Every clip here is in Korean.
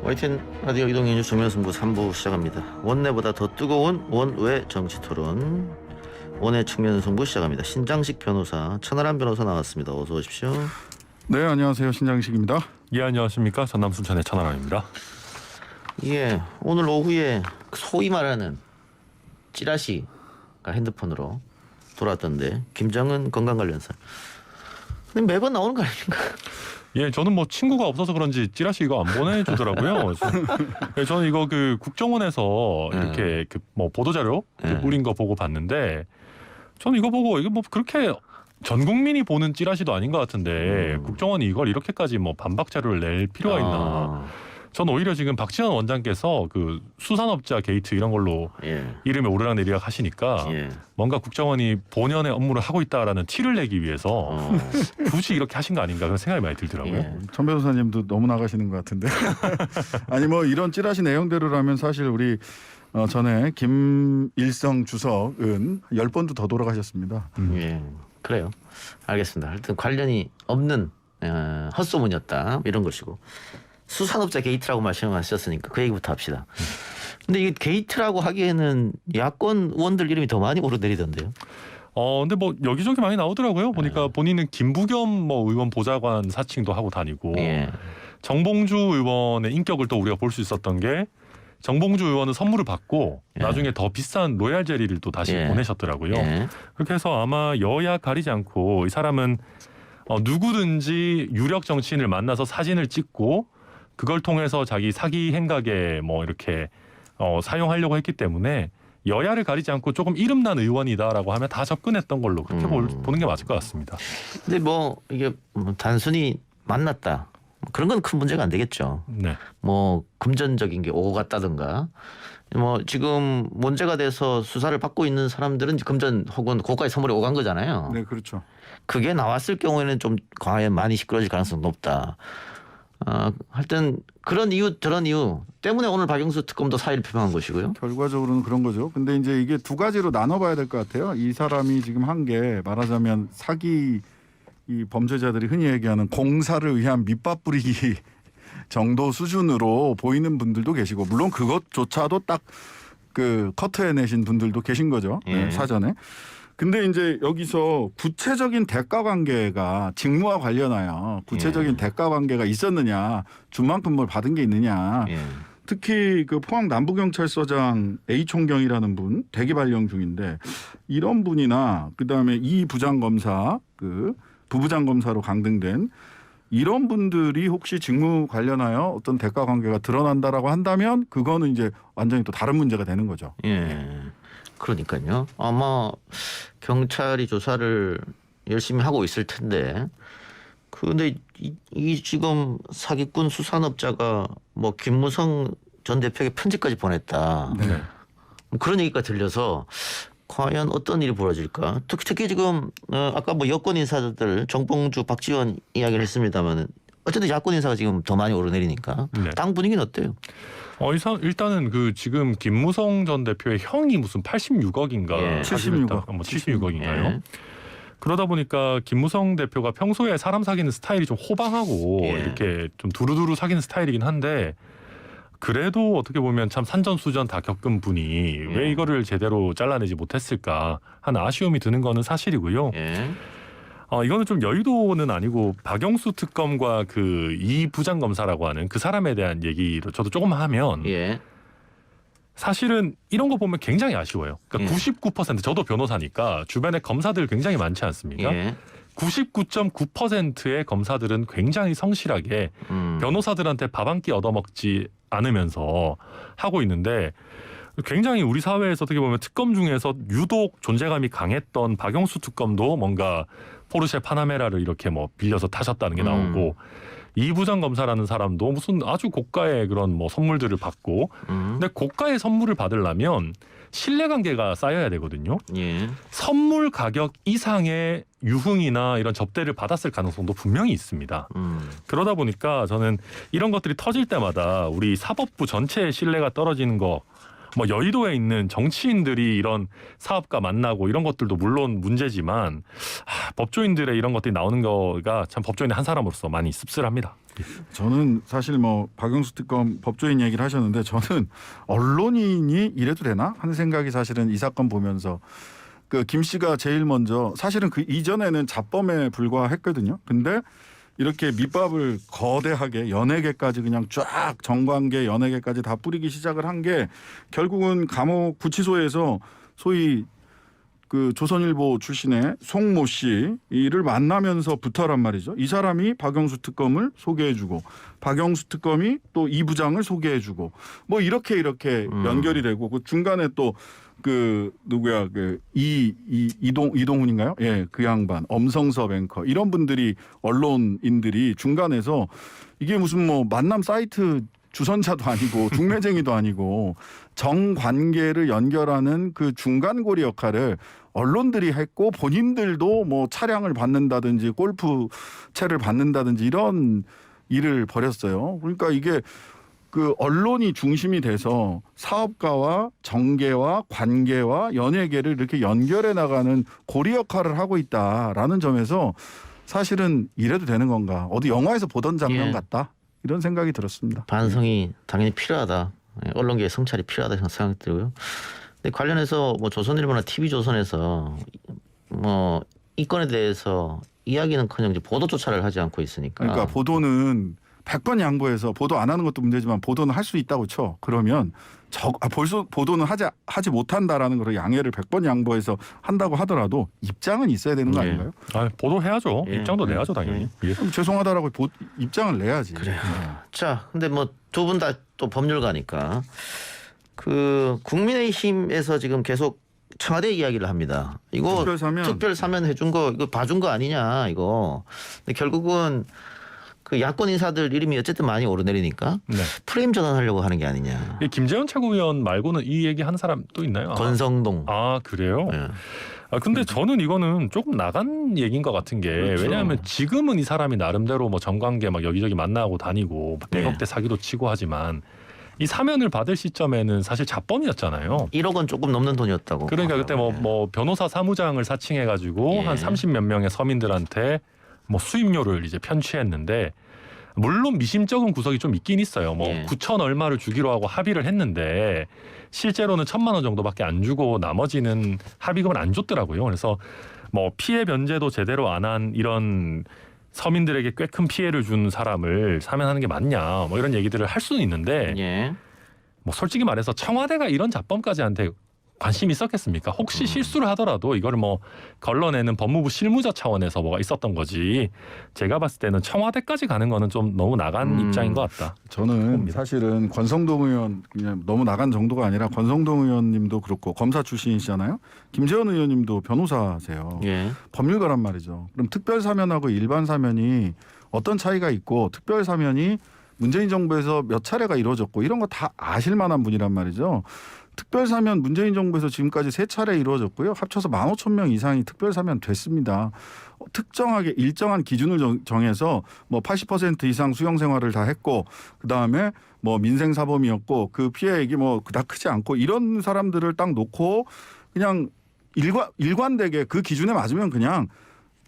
YTN 라디오 이동희 뉴스 정면승부 3부 시작합니다. 원내보다 더 뜨거운 원외 정치토론, 원외 측면승부 시작합니다. 신장식 변호사, 천하람 변호사 나왔습니다. 어서 오십시오. 네, 안녕하세요. 신장식입니다. 예, 안녕하십니까. 전남 순천의 천하람입니다. 예, 오늘 오후에 소위 말하는 찌라시가 핸드폰으로 돌아왔던데, 김정은 건강 관련사. 근데 매번 나오는 거 아닙니까? 예, 저는 뭐 친구가 없어서 그런지 찌라시 이거 안 보내주더라고요. 예, 저는 이거 그 국정원에서 이렇게 그 뭐 보도자료 뿌린 거 보고 봤는데, 저는 이거 보고 이게 뭐 그렇게 전 국민이 보는 찌라시도 아닌 것 같은데 국정원이 이걸 이렇게까지 뭐 반박 자료를 낼 필요가 있나? 저는 오히려 지금 박지원 원장께서 그 수산업자 게이트 이런 걸로 이름에 오르락내리락 하시니까 뭔가 국정원이 본연의 업무를 하고 있다라는 티를 내기 위해서 굳이 이렇게 하신 거 아닌가 그런 생각이 많이 들더라고요. 천 변호사님도 너무 나가시는 것 같은데. 아니 뭐 이런 찌라시 내용대로라면 사실 우리 전에 김일성 주석은 10번도 더 돌아가셨습니다. 예, 그래요. 알겠습니다. 하여튼 관련이 없는 헛소문이었다 이런 것이고, 수산업자 게이트라고 말씀하셨으니까 그 얘기부터 합시다. 근데 이게 게이트라고 하기에는 야권 의원들 이름이 더 많이 오르내리던데요. 근데 뭐 여기저기 많이 나오더라고요. 보니까 본인은 김부겸 뭐 의원 보좌관 사칭도 하고 다니고, 정봉주 의원의 인격을 또 우리가 볼 수 있었던 게, 정봉주 의원은 선물을 받고 나중에 더 비싼 로얄 젤리를 또 다시 보내셨더라고요. 그렇게 해서 아마 여야 가리지 않고 이 사람은 누구든지 유력 정치인을 만나서 사진을 찍고 그걸 통해서 자기 사기 행각에 뭐 이렇게 사용하려고 했기 때문에 여야를 가리지 않고 조금 이름난 의원이다라고 하면 다 접근했던 걸로 그렇게 보는 게 맞을 것 같습니다. 근데 뭐 이게 단순히 만났다, 그런 건 큰 문제가 안 되겠죠. 네. 뭐 금전적인 게 오고 갔다든가, 뭐 지금 문제가 돼서 수사를 받고 있는 사람들은 금전 혹은 고가의 선물이 오간 거잖아요. 네, 그렇죠. 그게 나왔을 경우에는 좀 과연 많이 시끄러질 가능성이 높다. 하여튼 그런 이유 저런 이유 때문에 오늘 박영수 특검도 사의를 표명한 것이고요. 결과적으로는 그런 거죠. 근데 이제 이게 두 가지로 나눠봐야 될 것 같아요. 이 사람이 지금 한 게 말하자면 사기, 이 범죄자들이 흔히 얘기하는 공사를 위한 밑밥 뿌리기 정도 수준으로 보이는 분들도 계시고, 물론 그것조차도 딱 그 커트해내신 분들도 계신 거죠. 네, 사전에. 근데 이제 여기서 구체적인 대가 관계가 직무와 관련하여 구체적인 대가 관계가 있었느냐, 준 만큼 뭘 받은 게 있느냐. 특히 그 포항 남부경찰서장 A 총경이라는 분 대기 발령 중인데, 이런 분이나 그다음에 이 부장검사, 그 부부장검사로 강등된 이런 분들이 혹시 직무 관련하여 어떤 대가 관계가 드러난다라고 한다면 그거는 이제 완전히 또 다른 문제가 되는 거죠. 예. 그러니까요. 아마 경찰이 조사를 열심히 하고 있을 텐데, 근데 이 지금 사기꾼 수산업자가 뭐 김무성 전 대표에게 편지까지 보냈다. 네. 그런 얘기가 들려서 과연 어떤 일이 벌어질까? 특히 지금 아까 뭐 여권 인사들 정봉주, 박지원 이야기를 했습니다만은 어쨌든 야권 인사가 지금 더 많이 오르내리니까 땅 분위기는 어때요? 일단은 그 지금 김무성 전 대표의 형이 무슨 86억인가 76억. 뭐 76억인가요? 그러다 보니까 김무성 대표가 평소에 사람 사귀는 스타일이 좀 호방하고 이렇게 좀 두루두루 사귀는 스타일이긴 한데, 그래도 어떻게 보면 참 산전수전 다 겪은 분이 왜 이거를 제대로 잘라내지 못했을까 하는 아쉬움이 드는 거는 사실이고요. 이거는 좀 여의도는 아니고 박영수 특검과 그 이 부장검사라고 하는 그 사람에 대한 얘기로 저도 조금 하면, 사실은 이런 거 보면 굉장히 아쉬워요. 그러니까 99% 저도 변호사니까 주변에 검사들 굉장히 많지 않습니까? 99.9%의 검사들은 굉장히 성실하게 변호사들한테 밥 한 끼 얻어먹지 않으면서 하고 있는데, 굉장히 우리 사회에서 어떻게 보면 특검 중에서 유독 존재감이 강했던 박영수 특검도 뭔가 포르쉐 파나메라를 이렇게 뭐 빌려서 타셨다는 게 나오고, 이 부장검사라는 사람도 무슨 아주 고가의 그런 뭐 선물들을 받고, 근데 고가의 선물을 받으려면 신뢰관계가 쌓여야 되거든요. 선물 가격 이상의 유흥이나 이런 접대를 받았을 가능성도 분명히 있습니다. 그러다 보니까 저는 이런 것들이 터질 때마다 우리 사법부 전체의 신뢰가 떨어지는 거 뭐 여의도에 있는 정치인들이 이런 사업가 만나고 이런 것들도 물론 문제지만 법조인들의 이런 것들이 나오는 거가 참 법조인의 한 사람으로서 많이 씁쓸합니다. 저는 사실 뭐 박영수 특검 법조인 얘기를 하셨는데 저는 언론인이 이래도 되나 하는 생각이 사실은 이 사건 보면서 그 김 씨가 제일 먼저 사실은 그 이전에는 잡범에 불과했거든요. 근데 이렇게 밑밥을 거대하게 연예계까지 그냥 쫙 정관계 연예계까지 다 뿌리기 시작을 한 게 결국은 감옥 구치소에서 소위 그 조선일보 출신의 송모 씨를 만나면서부터란 말이죠. 이 사람이 박영수 특검을 소개해주고 박영수 특검이 또 이 부장을 소개해주고 뭐 이렇게 연결이 되고 그 중간에 또 그 누구야 그 이동훈인가요? 예, 그 양반 엄성섭 앵커 이런 분들이 언론인들이 중간에서 이게 무슨 뭐 만남 사이트 주선자도 아니고 중매쟁이도 아니고 정관계를 연결하는 그 중간고리 역할을 언론들이 했고 본인들도 뭐 차량을 받는다든지 골프채를 받는다든지 이런 일을 벌였어요. 그러니까 이게 그 언론이 중심이 돼서 사업가와 정계와 관계와 연예계를 이렇게 연결해 나가는 고리 역할을 하고 있다라는 점에서 사실은 이래도 되는 건가? 어디 영화에서 보던 장면 같다. 이런 생각이 들었습니다. 반성이 당연히 필요하다. 언론계의 성찰이 필요하다 생각이 들고요. 근데 관련해서 뭐 조선일보나 TV조선에서 뭐 이 건에 대해서 이야기는커녕 이제 보도조차를 하지 않고 있으니까. 그러니까 보도는 100번 양보해서 보도 안 하는 것도 문제지만 보도는 할 수 있다고 쳐. 그러면 벌써 보도는 하지 못한다라는 걸 양해를 100번 양보해서 한다고 하더라도 입장은 있어야 되는 거 아닌가요? 보도해야죠. 입장도 내야죠 당연히. 그럼 죄송하다라고 입장을 내야지. 그래요. 자, 근데 뭐 두 분 다 또 법률가니까 그 국민의힘에서 지금 계속 청와대 이야기를 합니다. 이거 특별 사면 해준 거 이거 봐준 거 아니냐 이거. 근데 결국은 그 야권 인사들 이름이 어쨌든 많이 오르내리니까 프레임 전환하려고 하는 게 아니냐. 김재현 최고위원 말고는 이 얘기 하는 사람 또 있나요? 권성동. 그래요? 네. 근데 저는 이거는 조금 나간 얘기인 것 같은 게 그렇죠. 왜냐하면 지금은 이 사람이 나름대로 뭐 정관계 막 여기저기 만나고 다니고 100억대 사기도 치고 하지만 이 사면을 받을 시점에는 사실 잡범이었잖아요. 1억 원 조금 넘는 돈이었다고. 그러니까 그때 뭐 변호사 사무장을 사칭해가지고 한 30몇 명의 서민들한테 뭐 수임료를 이제 편취했는데 물론 미심쩍은 구석이 좀 있긴 있어요. 뭐 9천 얼마를 주기로 하고 합의를 했는데 실제로는 1,000만 원 정도밖에 안 주고 나머지는 합의금을 안 줬더라고요. 그래서 뭐 피해 변제도 제대로 안 한 이런 서민들에게 꽤 큰 피해를 준 사람을 사면하는 게 맞냐 뭐 이런 얘기들을 할 수는 있는데 뭐 솔직히 말해서 청와대가 이런 잡범까지한테 관심이 있었겠습니까? 혹시 실수를 하더라도 이거를 뭐 걸러내는 법무부 실무자 차원에서 뭐가 있었던 거지. 제가 봤을 때는 청와대까지 가는 거는 좀 너무 나간 입장인 것 같다. 저는 봅니다. 사실은 권성동 의원 그냥 너무 나간 정도가 아니라 권성동 의원님도 그렇고 검사 출신이시잖아요. 김재원 의원님도 변호사세요. 법률가란 말이죠. 그럼 특별 사면하고 일반 사면이 어떤 차이가 있고 특별 사면이 문재인 정부에서 몇 차례가 이루어졌고 이런 거 다 아실 만한 분이란 말이죠. 특별사면 문재인 정부에서 지금까지 3차례 이루어졌고요. 합쳐서 15,000명 이상이 특별사면 됐습니다. 특정하게 일정한 기준을 정해서 뭐 80% 이상 수용생활을 다 했고 그다음에 뭐 민생사범이었고 그 피해액이 뭐 그닥 크지 않고 이런 사람들을 딱 놓고 그냥 일관되게 그 기준에 맞으면 그냥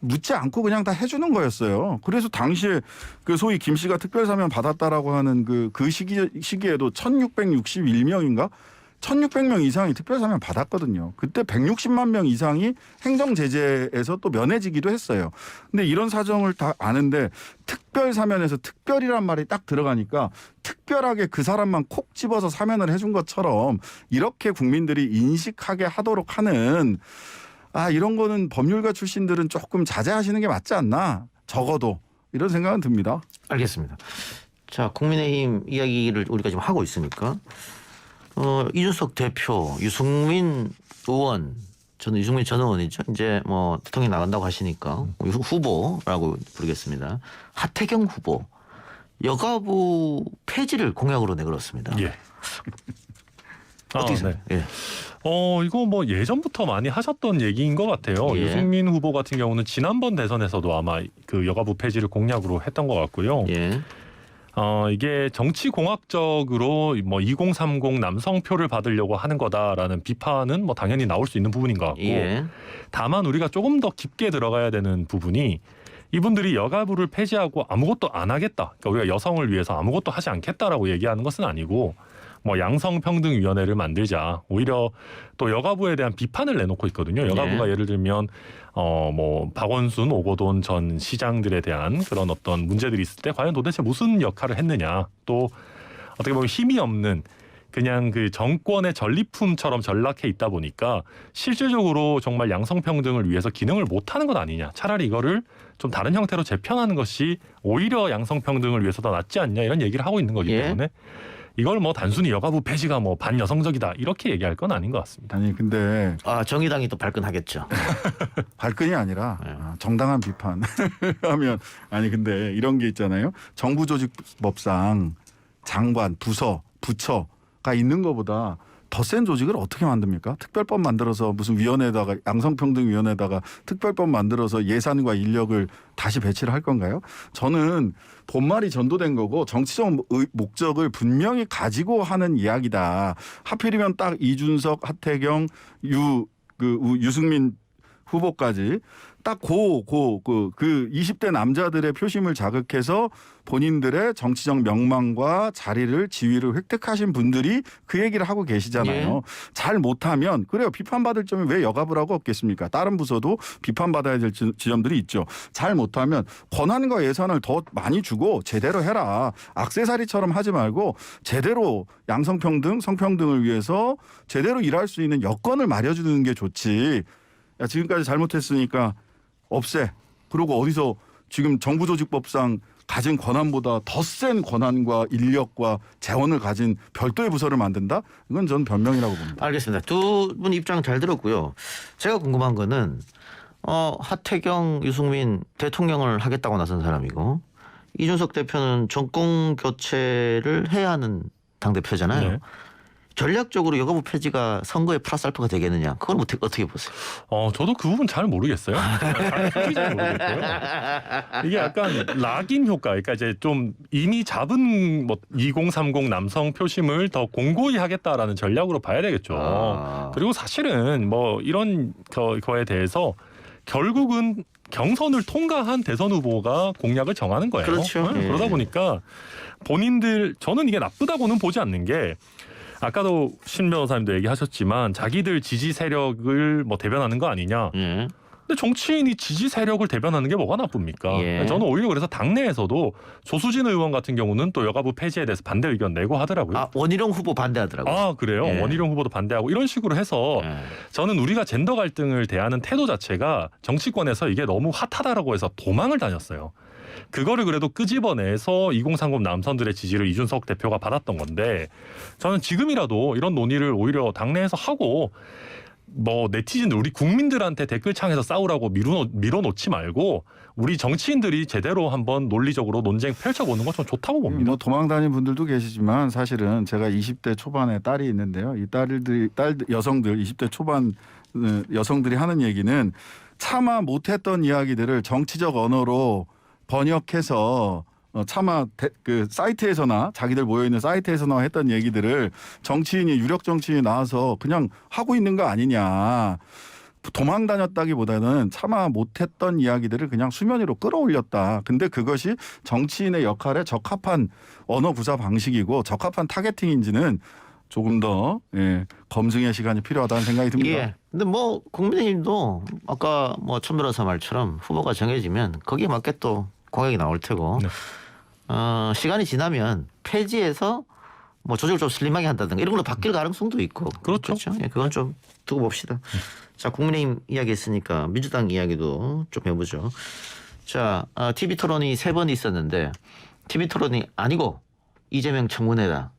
묻지 않고 그냥 다 해주는 거였어요. 그래서 당시에 그 소위 김 씨가 특별사면 받았다라고 하는 그 시기에도 1,661명인가? 1,600명 이상이 특별사면 받았거든요. 그때 160만 명 이상이 행정제재에서 또 면해지기도 했어요. 근데 이런 사정을 다 아는데 특별사면에서 특별이란 말이 딱 들어가니까 특별하게 그 사람만 콕 집어서 사면을 해준 것처럼 이렇게 국민들이 인식하게 하도록 하는 이런 거는 법률가 출신들은 조금 자제하시는 게 맞지 않나. 적어도 이런 생각은 듭니다. 알겠습니다. 자, 국민의힘 이야기를 우리가 지금 하고 있으니까 이준석 대표, 유승민 의원, 저는 유승민 전 의원이죠. 이제 뭐 대통령 나간다고 하시니까 후보라고 부르겠습니다. 하태경 후보 여가부 폐지를 공약으로 내걸었습니다. 어떻게 생각해요? 이거 뭐 예전부터 많이 하셨던 얘기인 것 같아요. 유승민 후보 같은 경우는 지난번 대선에서도 아마 그 여가부 폐지를 공약으로 했던 것 같고요. 이게 정치공학적으로 뭐 2030 남성표를 받으려고 하는 거다라는 비판은 뭐 당연히 나올 수 있는 부분인 것 같고 예. 다만 우리가 조금 더 깊게 들어가야 되는 부분이 이분들이 여가부를 폐지하고 아무것도 안 하겠다. 그러니까 우리가 여성을 위해서 아무것도 하지 않겠다라고 얘기하는 것은 아니고 뭐 양성평등위원회를 만들자. 오히려 또 여가부에 대한 비판을 내놓고 있거든요. 여가부가 예를 들면 뭐 박원순, 오거돈 전 시장들에 대한 그런 어떤 문제들이 있을 때 과연 도대체 무슨 역할을 했느냐. 또 어떻게 보면 힘이 없는 그냥 그 정권의 전리품처럼 전락해 있다 보니까 실질적으로 정말 양성평등을 위해서 기능을 못하는 것 아니냐. 차라리 이거를 좀 다른 형태로 재편하는 것이 오히려 양성평등을 위해서 더 낫지 않냐 이런 얘기를 하고 있는 거기 때문에 이걸 뭐 단순히 여가부 폐지가 뭐 반여성적이다 이렇게 얘기할 건 아닌 것 같습니다. 아니 근데 정의당이 또 발끈하겠죠. 발끈이 아니라 정당한 비판 하면 아니 근데 이런 게 있잖아요. 정부조직법상 장관, 부서, 부처가 있는 것보다 더 센 조직을 어떻게 만듭니까? 특별법 만들어서 무슨 위원회에다가 양성평등위원회에다가 특별법 만들어서 예산과 인력을 다시 배치를 할 건가요? 저는 본말이 전도된 거고 정치적 목적을 분명히 가지고 하는 이야기다. 하필이면 딱 이준석, 하태경, 유승민 후보까지 딱 그 20대 남자들의 표심을 자극해서 본인들의 정치적 명망과 자리를 지위를 획득하신 분들이 그 얘기를 하고 계시잖아요. 예. 잘 못하면 그래요. 비판받을 점이 왜 여가부라고 없겠습니까? 다른 부서도 비판받아야 될 지점들이 있죠. 잘 못하면 권한과 예산을 더 많이 주고 제대로 해라. 액세서리처럼 하지 말고 제대로 양성평등, 성평등을 위해서 제대로 일할 수 있는 여건을 마련해주는 게 좋지. 야, 지금까지 잘못했으니까 없애. 그리고 어디서 지금 정부조직법상 가진 권한보다 더 센 권한과 인력과 재원을 가진 별도의 부서를 만든다? 이건 저는 변명이라고 봅니다. 알겠습니다. 두 분 입장 잘 들었고요. 제가 궁금한 거는 하태경, 유승민 대통령을 하겠다고 나선 사람이고 이준석 대표는 정권 교체를 해야 하는 당대표잖아요. 네. 전략적으로 여가부 폐지가 선거에 플러스 알파가 되겠느냐. 그건 어떻게 보세요? 저도 그 부분 잘 모르겠어요. 솔직히 잘 모르겠고요. 이게 약간 락인 효과, 그러니까 이제 좀 이미 잡은 뭐 2030 남성 표심을 더 공고히 하겠다라는 전략으로 봐야 되겠죠. 그리고 사실은 뭐 이런 거에 대해서 결국은 경선을 통과한 대선 후보가 공약을 정하는 거예요. 그렇죠. 네? 그러다 보니까 저는 이게 나쁘다고는 보지 않는 게 아까도 신 변호사님도 얘기하셨지만 자기들 지지 세력을 뭐 대변하는 거 아니냐. 예. 근데 정치인이 지지 세력을 대변하는 게 뭐가 나쁩니까? 예. 저는 오히려 그래서 당내에서도 조수진 의원 같은 경우는 또 여가부 폐지에 대해서 반대 의견 내고 하더라고요. 원희룡 후보 반대하더라고요. 그래요? 예. 원희룡 후보도 반대하고 이런 식으로 해서 저는 우리가 젠더 갈등을 대하는 태도 자체가 정치권에서 이게 너무 핫하다라고 해서 도망을 다녔어요. 그거를 그래도 끄집어내서 2030 남선들의 지지를 이준석 대표가 받았던 건데 저는 지금이라도 이런 논의를 오히려 당내에서 하고 뭐 네티즌들 우리 국민들한테 댓글창에서 싸우라고 밀어놓지 말고 우리 정치인들이 제대로 한번 논리적으로 논쟁 펼쳐보는 건 좀 좋다고 봅니다. 뭐 도망 다니는 분들도 계시지만 사실은 제가 20대 초반에 딸이 있는데요. 이 여성들 20대 초반 여성들이 하는 얘기는 차마 못했던 이야기들을 정치적 언어로 번역해서 차마 그 사이트에서나 자기들 모여있는 사이트에서나 했던 얘기들을 유력 정치인이 나와서 그냥 하고 있는 거 아니냐. 도망 다녔다기보다는 차마 못했던 이야기들을 그냥 수면 위로 끌어올렸다. 근데 그것이 정치인의 역할에 적합한 언어 구사 방식이고 적합한 타겟팅인지는 조금 더 검증의 시간이 필요하다는 생각이 듭니다. 예. 근데 뭐 국민의힘도 아까 뭐 천 변호사 말처럼 후보가 정해지면 거기에 맞게 또 공약이 나올 테고 네. 시간이 지나면 폐지해서 뭐 조직을 좀 슬림하게 한다든가 이런 걸로 바뀔 가능성도 있고 그렇죠. 예, 그건 좀 두고 봅시다. 자, 국민의힘 이야기 했으니까 민주당 이야기도 좀 해보죠. 자, TV 토론이 3번 있었는데 TV 토론이 아니고 이재명 청문회다.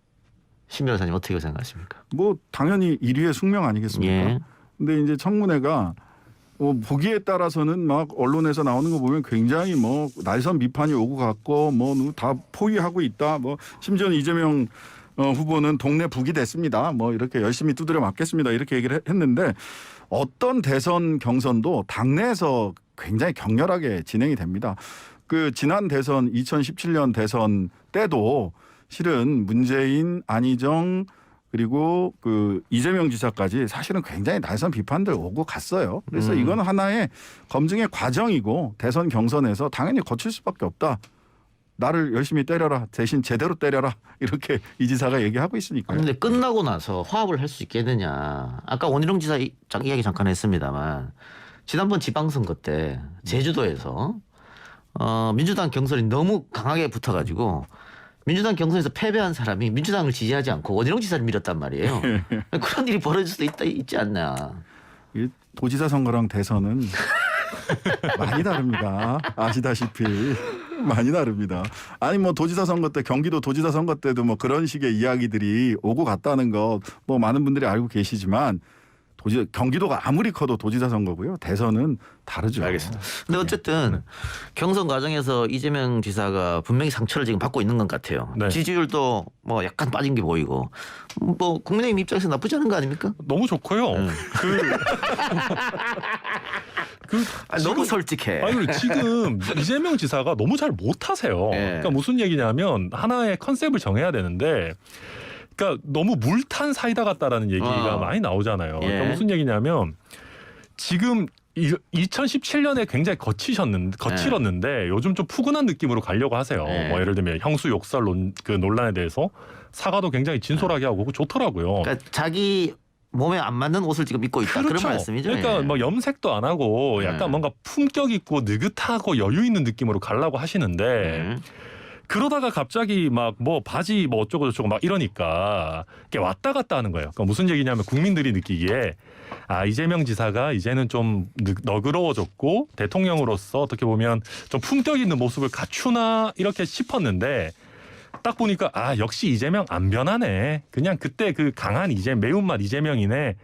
신 변호사님 어떻게 생각하십니까? 뭐 당연히 1위의 숙명 아니겠습니까? 예. 근데 이제 청문회가 보기에 따라서는 막 언론에서 나오는 거 보면 굉장히 뭐 날선 비판이 오고 갔고 뭐 다 포위하고 있다. 뭐 심지어는 이재명 후보는 동네 북이 됐습니다. 뭐 이렇게 열심히 두드려 맞겠습니다. 이렇게 얘기를 했는데 어떤 대선 경선도 당내에서 굉장히 격렬하게 진행이 됩니다. 그 지난 대선 2017년 대선 때도 실은 문재인, 안희정 그리고 그 이재명 지사까지 사실은 굉장히 날선 비판들 오고 갔어요. 그래서 이건 하나의 검증의 과정이고 대선 경선에서 당연히 거칠 수밖에 없다. 나를 열심히 때려라. 대신 제대로 때려라. 이렇게 이 지사가 얘기하고 있으니까요. 그런데 끝나고 나서 화합을 할 수 있겠느냐. 아까 원희룡 지사 이야기 잠깐 했습니다만 지난번 지방선거 때 제주도에서 민주당 경선이 너무 강하게 붙어가지고 민주당 경선에서 패배한 사람이 민주당을 지지하지 않고 원희룡 지사를 밀었단 말이에요. 그런 일이 벌어질 수도 있지 않나. 이 도지사 선거랑 대선은 많이 다릅니다. 아시다시피 많이 다릅니다. 아니 뭐 도지사 선거 때 경기도 도지사 선거 때도 뭐 그런 식의 이야기들이 오고 갔다는 거 뭐 많은 분들이 알고 계시지만 경기도가 아무리 커도 도지사 선거고요. 대선은 다르죠. 알겠습니다. 근데 어쨌든 경선 과정에서 이재명 지사가 분명히 상처를 지금 받고 있는 것 같아요. 네. 지지율도 뭐 약간 빠진 게 보이고 뭐 국민의힘 입장에서 나쁘지 않은 거 아닙니까? 너무 좋고요. 너무 솔직해. 아니 지금 이재명 지사가 너무 잘 못하세요. 네. 그러니까 무슨 얘기냐면 하나의 컨셉을 정해야 되는데, 그러니까 너무 물탄 사이다 같다라는 얘기가 많이 나오잖아요. 예. 그러니까 무슨 얘기냐면 지금 2017년에 굉장히 거칠었는데 요즘 좀 푸근한 느낌으로 가려고 하세요. 예. 뭐 예를 들면 형수 욕설 그 논란에 대해서 사과도 굉장히 진솔하게 하고 그거 좋더라고요. 그러니까 자기 몸에 안 맞는 옷을 지금 입고 있다. 그렇죠. 그런 말씀이죠. 그러니까 예. 뭐 염색도 안 하고 약간 뭔가 품격 있고 느긋하고 여유 있는 느낌으로 가려고 하시는데 그러다가 갑자기 막 뭐 바지 뭐 어쩌고 저쩌고 막 이러니까 이게 왔다 갔다 하는 거예요. 그러니까 무슨 얘기냐면 국민들이 느끼기에 이재명 지사가 이제는 좀 너그러워졌고 대통령으로서 어떻게 보면 좀 품격 있는 모습을 갖추나 이렇게 싶었는데 딱 보니까 역시 이재명 안 변하네. 그냥 그때 그 강한 매운맛 이재명이네.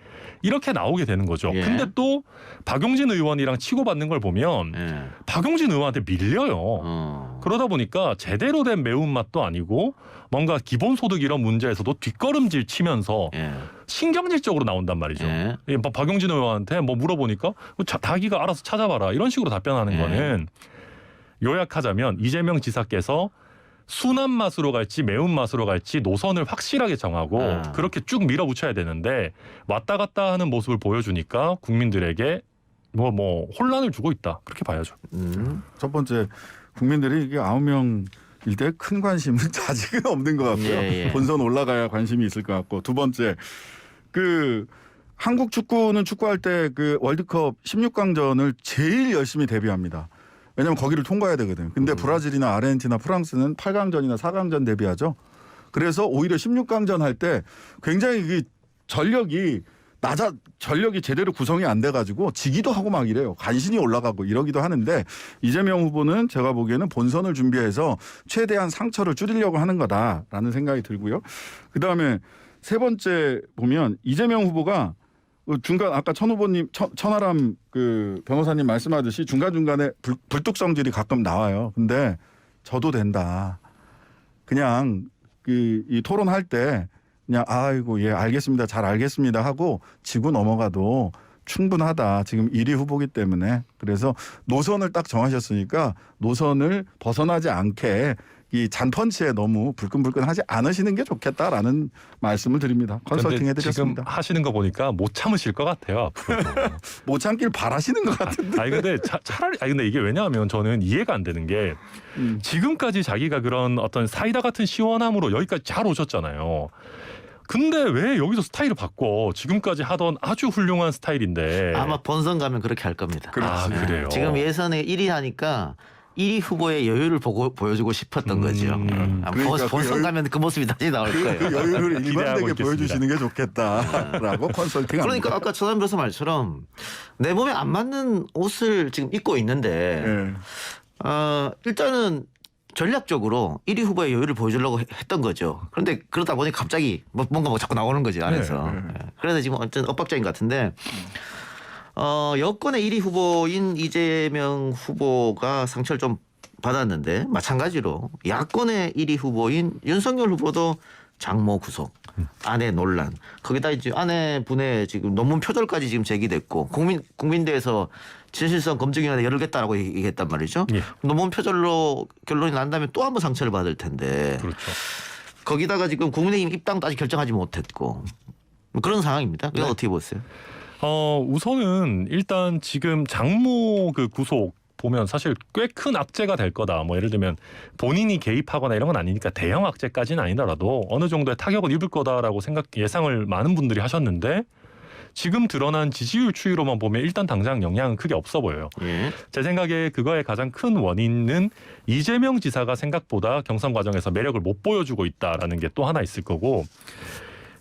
이렇게 나오게 되는 거죠. 예. 근데 또 박용진 의원이랑 치고받는 걸 보면 예. 박용진 의원한테 밀려요. 그러다 보니까 제대로 된 매운맛도 아니고 뭔가 기본소득 이런 문제에서도 뒷걸음질 치면서 예. 신경질적으로 나온단 말이죠. 예. 박용진 의원한테 뭐 물어보니까 자기가 알아서 찾아봐라 이런 식으로 답변하는 예. 거는 요약하자면 이재명 지사께서 순한 맛으로 갈지 매운 맛으로 갈지 노선을 확실하게 정하고 그렇게 쭉 밀어붙여야 되는데 왔다 갔다 하는 모습을 보여주니까 국민들에게 뭐 혼란을 주고 있다 그렇게 봐야죠. 첫 번째 국민들이 이게 9명일 때 큰 관심은 아직은 없는 것 같고요. 예. 본선 올라가야 관심이 있을 것 같고 두 번째 그 한국 축구는 축구할 때 그 월드컵 16강전을 제일 열심히 대비합니다. 왜냐하면 거기를 통과해야 되거든. 근데 브라질이나 아르헨티나, 프랑스는 8강전이나 4강전 대비하죠. 그래서 오히려 16강전 할 때 굉장히 전력이 제대로 구성이 안 돼가지고 지기도 하고 막 이래요. 간신히 올라가고 이러기도 하는데 이재명 후보는 제가 보기에는 본선을 준비해서 최대한 상처를 줄이려고 하는 거다라는 생각이 들고요. 그다음에 세 번째 보면 이재명 후보가 중간 아까 천 후보님 천하람 그 변호사님 말씀하듯이 중간중간에 불뚝성질이 가끔 나와요. 근데 저도 된다. 그냥 이 토론할 때 그냥 아이고 예 알겠습니다. 잘 알겠습니다 하고 지고 넘어가도 충분하다. 지금 1위 후보기 때문에. 그래서 노선을 딱 정하셨으니까 노선을 벗어나지 않게 이 잔펀치에 너무 불끈불끈하지 않으시는 게 좋겠다라는 말씀을 드립니다. 컨설팅 해드렸습니다. 지금 하시는 거 보니까 못 참으실 것 같아요. 못 참길 바라시는 것 같은데. 근데 차라리 근데 이게 왜냐하면 저는 이해가 안 되는 게 지금까지 자기가 그런 어떤 사이다 같은 시원함으로 여기까지 잘 오셨잖아요. 근데 왜 여기서 스타일을 바꿔? 지금까지 하던 아주 훌륭한 스타일인데. 아마 본선 가면 그렇게 할 겁니다. 그래요. 지금 예선에 1위 하니까 1위 후보의 여유를 보여주고 싶었던 거죠. 아마 그러니까 본선 가면 그 모습이 다시 나올 거예요. 그 여유를 일관되게 있겠습니다. 보여주시는 게 좋겠다라고 컨설팅합니다. 그러니까 아까 천안 변호사 말처럼 내 몸에 안 맞는 옷을 지금 입고 있는데 일단은 전략적으로 1위 후보의 여유를 보여주려고 했던 거죠. 그런데 그러다 보니 갑자기 뭔가 자꾸 나오는 거지 안에서. 그래서 지금 어쨌든 엇박자인 것 같은데 여권의 1위 후보인 이재명 후보가 상처를 좀 받았는데 마찬가지로 야권의 1위 후보인 윤석열 후보도 장모 구속, 아내 논란, 거기다 이제 아내분의 지금 논문 표절까지 지금 제기됐고 국민대에서 진실성 검증위원회 열겠다라고 얘기했단 말이죠. 예. 논문 표절로 결론이 난다면 또 한 번 상처를 받을 텐데. 그렇죠. 거기다가 지금 국민의힘 입당도 아직 결정하지 못했고 그런 상황입니다. 이건 어떻게 보세요? 우선은 일단 지금 장모 그 구속 보면 사실 꽤 큰 악재가 될 거다. 뭐 예를 들면 본인이 개입하거나 이런 건 아니니까 대형 악재까지는 아니더라도 어느 정도의 타격은 입을 거다라고 예상을 많은 분들이 하셨는데 지금 드러난 지지율 추이로만 보면 일단 당장 영향은 크게 없어 보여요. 예. 제 생각에 그거의 가장 큰 원인은 이재명 지사가 생각보다 경선 과정에서 매력을 못 보여주고 있다라는 게 또 하나 있을 거고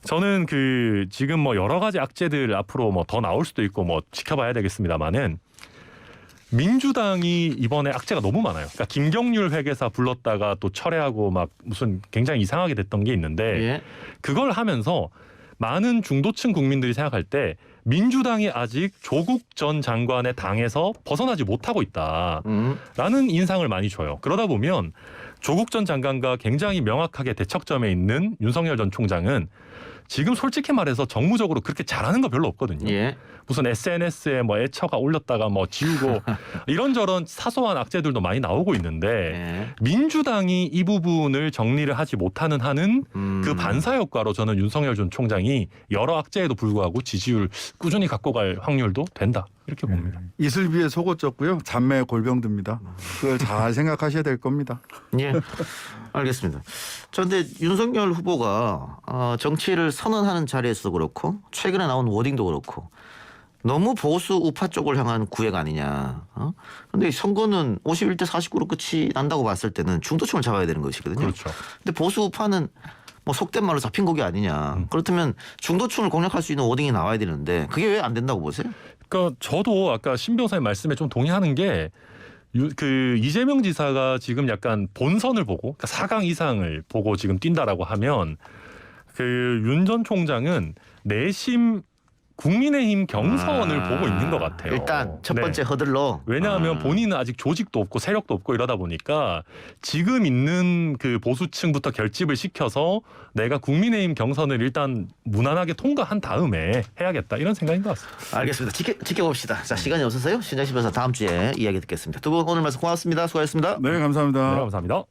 저는 그 지금 뭐 여러 가지 악재들 앞으로 뭐 더 나올 수도 있고 뭐 지켜봐야 되겠습니다만은 민주당이 이번에 악재가 너무 많아요. 그러니까 김경률 회계사 불렀다가 또 철회하고 막 무슨 굉장히 이상하게 됐던 게 있는데 예. 그걸 하면서 많은 중도층 국민들이 생각할 때 민주당이 아직 조국 전 장관의 당에서 벗어나지 못하고 있다라는 인상을 많이 줘요. 그러다 보면 조국 전 장관과 굉장히 명확하게 대척점에 있는 윤석열 전 총장은 지금 솔직히 말해서 정무적으로 그렇게 잘하는 거 별로 없거든요. 예. 무슨 SNS에 뭐 애처가 올렸다가 뭐 지우고 이런저런 사소한 악재들도 많이 나오고 있는데 예. 민주당이 이 부분을 정리를 하지 못하는 한은 그 반사 효과로 저는 윤석열 전 총장이 여러 악재에도 불구하고 지지율 꾸준히 갖고 갈 확률도 된다. 이렇게 봅니다. 이슬비에 속옷 졌고요. 잔매에 골병듭니다. 그걸 잘 생각하셔야 될 겁니다. 예. 알겠습니다. 그런데 윤석열 후보가 정치를 선언하는 자리에서도 그렇고 최근에 나온 워딩도 그렇고 너무 보수 우파 쪽을 향한 구애가 아니냐. 그런데 선거는 51대 49로 끝이 난다고 봤을 때는 중도층을 잡아야 되는 것이거든요. 그렇죠. 근데 보수 우파는 뭐 속된 말로 잡힌 곡이 아니냐. 그렇다면 중도층을 공략할 수 있는 워딩이 나와야 되는데 그게 왜 안 된다고 보세요? 그러니까 저도 아까 신 변호사님 말씀에 좀 동의하는 게 그 이재명 지사가 지금 약간 본선을 보고 그러니까 4강 이상을 보고 지금 뛴다라고 하면 그 윤 전 총장은 내심 국민의힘 경선을 보고 있는 것 같아요. 일단 첫 번째 네. 허들로. 왜냐하면 본인은 아직 조직도 없고 세력도 없고 이러다 보니까 지금 있는 그 보수층부터 결집을 시켜서 내가 국민의힘 경선을 일단 무난하게 통과한 다음에 해야겠다 이런 생각인 것 같습니다. 알겠습니다. 지켜봅시다. 자, 시간이 없어서요. 신장식 변호사 다음 주에 이야기 듣겠습니다. 두 분 오늘 말씀 고맙습니다. 수고하셨습니다. 네, 감사합니다. 네, 감사합니다.